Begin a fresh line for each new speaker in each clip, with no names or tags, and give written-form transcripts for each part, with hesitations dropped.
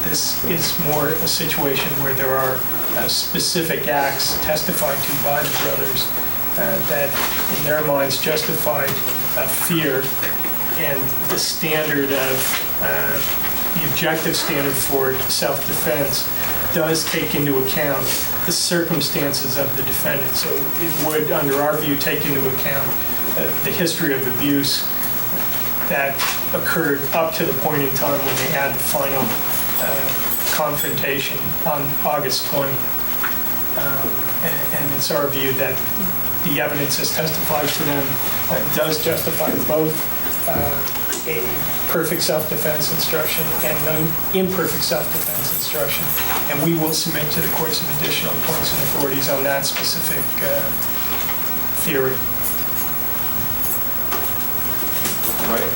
This is more a situation where there are specific acts testified to by the brothers that, in their minds, justified fear, and the standard of the objective standard for self-defense does take into account the circumstances of the defendant. So it would, under our view, take into account the history of abuse that occurred up to the point in time when they had the final confrontation on August 20th. And it's our view that the evidence as testified to them does justify both a perfect self-defense instruction and an imperfect self-defense instruction. And we will submit to the court some additional points and authorities on that specific theory.
Right.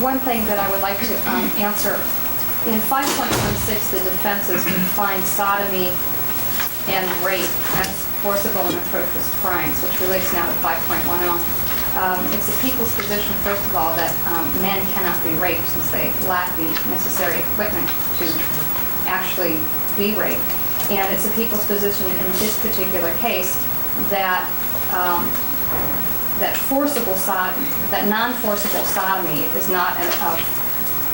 One thing that I would like to answer, in 5.16, the defenses define sodomy and rape as forcible and atrocious crimes, which relates now to 5.10. It's the people's position, first of all, that men cannot be raped since they lack the necessary equipment to actually be raped. And it's the people's position in this particular case that that non-forcible sodomy is not a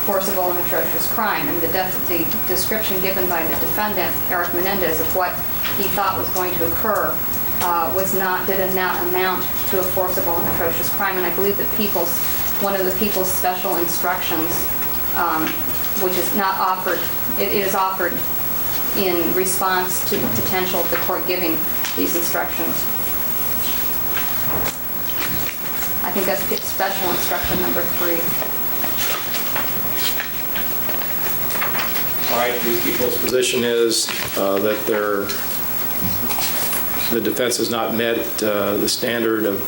forcible and atrocious crime. And the description given by the defendant, Jose Menendez, of what he thought was going to occur did not amount to a forcible and atrocious crime. And I believe that one of the people's special instructions, which is not offered, it is offered in response to the potential of the court giving these instructions. I think that's special instruction number 3.
All right, the people's position is that the defense has not met the standard of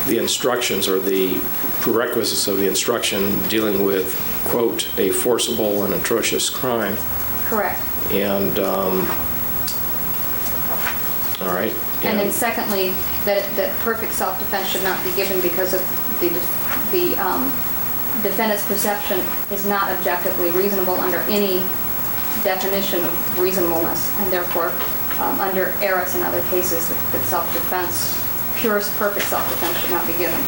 the instructions or the prerequisites of the instruction dealing with, quote, a forcible and atrocious crime.
Correct.
And, all right.
And then secondly, that perfect self-defense should not be given because of the defendant's perception is not objectively reasonable under any definition of reasonableness, and therefore under Eris and other cases that self-defense, purest perfect self-defense should not be given.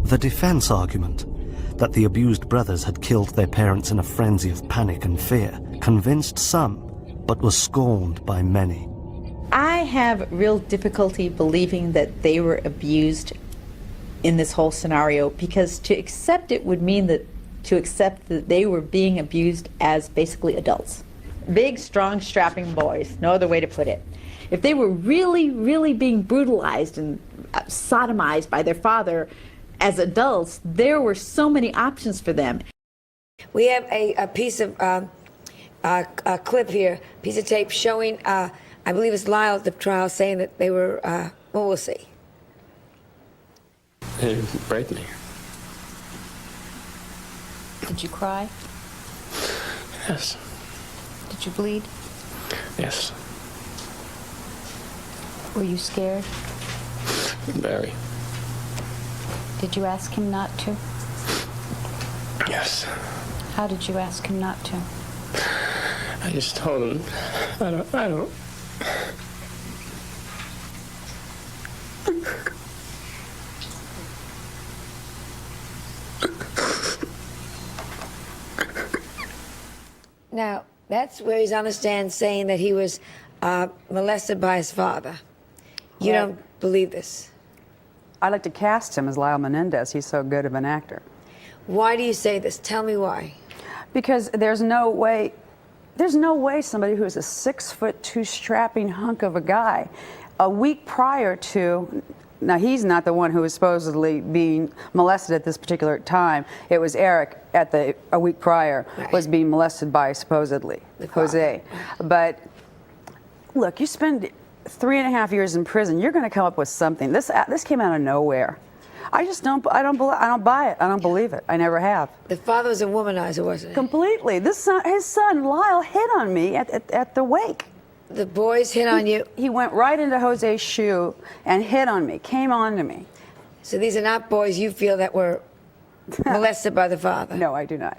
The defense argument that the abused brothers had killed their parents in a frenzy of panic and fear convinced some, but was scorned by many.
I have real difficulty believing that they were abused in this whole scenario, because to accept it would mean that they were being abused as basically adults. Big, strong, strapping boys, no other way to put it. If they were really, really being brutalized and sodomized by their father as adults, there were so many options for them.
We have a piece of a clip here, piece of tape showing, I believe it's Lyle at the trial, saying that they were, well, we'll see.
They raped me.
Did you cry?
Yes.
Did you bleed?
Yes.
Were you scared?
Very.
Did you ask him not to?
Yes.
How did you ask him not to?
I just told him, I don't.
Now, that's where he's on the stand saying that he was molested by his father. You don't believe this?
I like to cast him as Lyle Menendez. He's so good of an actor.
Why do you say this? Tell me why.
Because there's no way somebody who is a 6'2" strapping hunk of a guy, a week prior to, now he's not the one who was supposedly being molested at this particular time. It was Eric a week prior was being molested by supposedly Jose. But look, you spend 3.5 years in prison, you're going to come up with something. This came out of nowhere. I don't buy it. I don't believe it. I never have.
The father was a womanizer, wasn't he?
Completely. His son, Lyle, hit on me at the wake.
The boys hit on you?
He went right into Jose's shoe and hit on me, came on to me.
So these are not boys you feel that were molested by the father?
No, I do not.